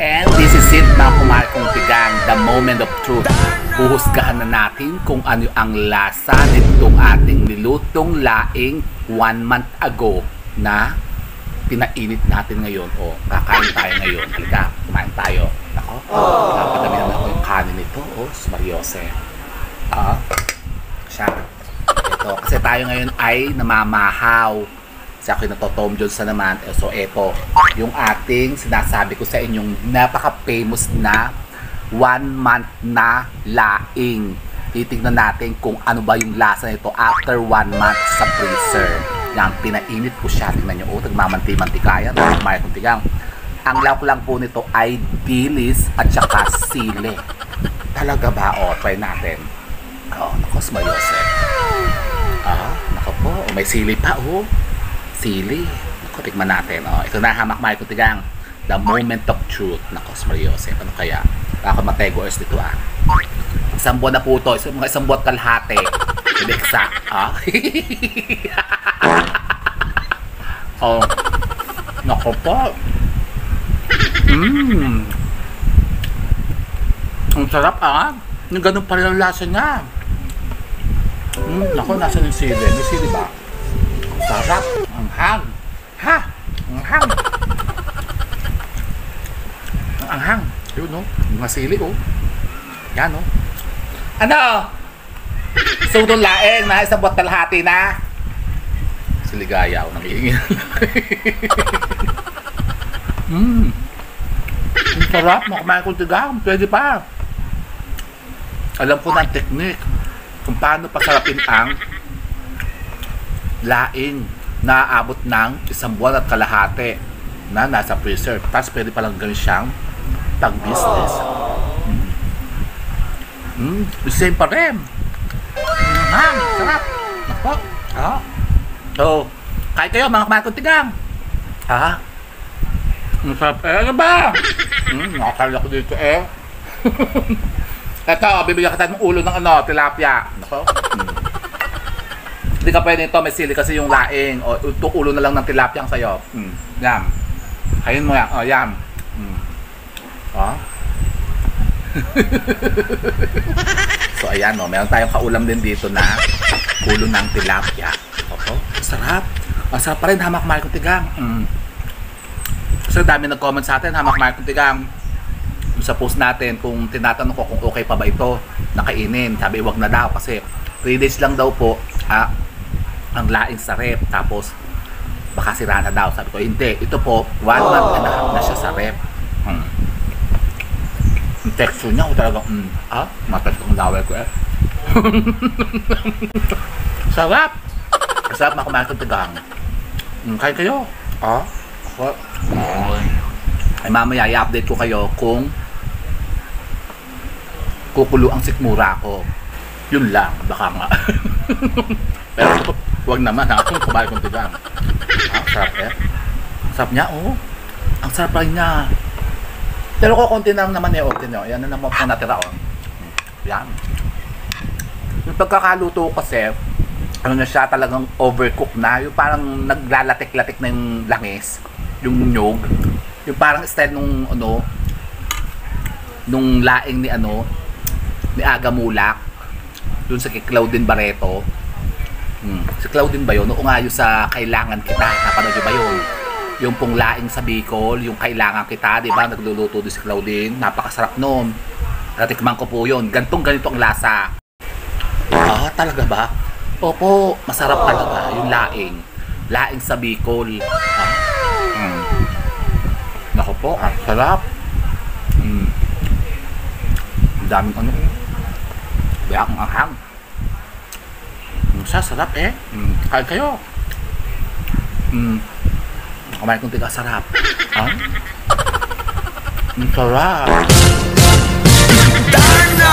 And this is it, mga kumahal kong tigang, the moment of truth. Huhusgahan na natin kung ano ang lasa nitong ating nilutong laing 1 month ago na pinainit natin ngayon. O, kakain tayo ngayon. Halika, kumain tayo. Ako, napadami na ako yung kanin nito. O, Mariose. Siya. Ito, kasi tayo ngayon ay namamahaw. Kasi ako'y natotom Johnson naman. So, eto, yung ating sinasabi ko sa inyong napaka-famous na 1 month na laing. Titignan natin kung ano ba yung lasa nito after 1 month sa freezer. Yan, pinainit ko siya. Tingnan nyo, nagmamanti-mantikaya. Ang lawak lang po nito ay dilis at saka sili. Talaga ba? O, try natin. Nakos Mariose. Nako po, may sili pa, sili. Naku, tikman natin. Ito na, hamak-mahal ko tigang. The moment of truth. Nakos Mariose. Ano kaya? Ako mategoers dito Isang buwan na po ito. Isang buwan kalahati. Hindi exact. Naku po. Ang sarap yung ganun pa rin ang lasa niya. Naku, nasa yung sili. May sili ba? Sarap. Ang hang. Ang hang. Ang hang. Yun, mga sili, Yan, Ano? Sudong laeng na isang buwan kalahati na. Siligaya, nangiingin. Ang sarap. Makamain kong tigang. Pwede pa. Alam ko ng teknik kung paano pasarapin ang laing na aabot ng isang buwan at kalahati na nasa freezer. Tapos pwede palang gawin siyang pag-business. The same pa rin. Sarap. Nako. So, kahit kayo mga kumain kong tigang. Ang sarap. Ano ba? Nakakala ko dito Ito, bibigyan kita ng ulo ng tilapia. Nako. Hindi ka pwede ito, may sili kasi yung laing. O, ito ulo na lang ng tilapia ang sayo. Yan. Kain mo yan. Yan. So, ayan, meron tayong kaulam din dito na ulo ng tilapia. Sarap. Ang sarap pa rin, hamak-mahal kong tigang. So, dami nag-comment sa atin, hamak-mahal kong tigang. Sa post natin kung tinatanong ko kung okay pa ba ito nakainin, sabi wag na daw kasi 3 days lang daw po ang laing sa rep, tapos baka sira na daw. Sabi ko hindi, ito po 1 month and a half na siya sa rep. Yung texture niya talagang matas kong lawal ko sarap. Sarap makumain kong tigang. Kaya kayo ay mamaya i-update ko kayo kung kukulo ang sikmura ko. Yun lang, baka nga. Pero wag naman kung kumain kong tigang. Sarap sarap niya ang sarap rin niya. Pero ko konti lang naman yan na naman na natira yan. Yung pagkakaluto kasi ano na siya, talagang overcook na, yung parang naglalatik-latik na yung langis, yung nyog, yung parang style nung laing ni Aga Mulak dun sa kay Claudine Barreto. Si Claudine ba yun? Oo nga, yung sa Kailangan Kita, napanood ba yun? Yung pong laing sa Bicol, yung Kailangan Kita, di ba? Nagluluto din si Claudine, napakasarap nun. Natikman ko po yun, ganito ang lasa. Talaga ba? Opo, masarap talaga yung laing sa Bicol. Nako po, sarap. Daming Biyak ang anghang. Sarap Kaya kayo. Kumain kong tiga sarap. Sarap. Darna!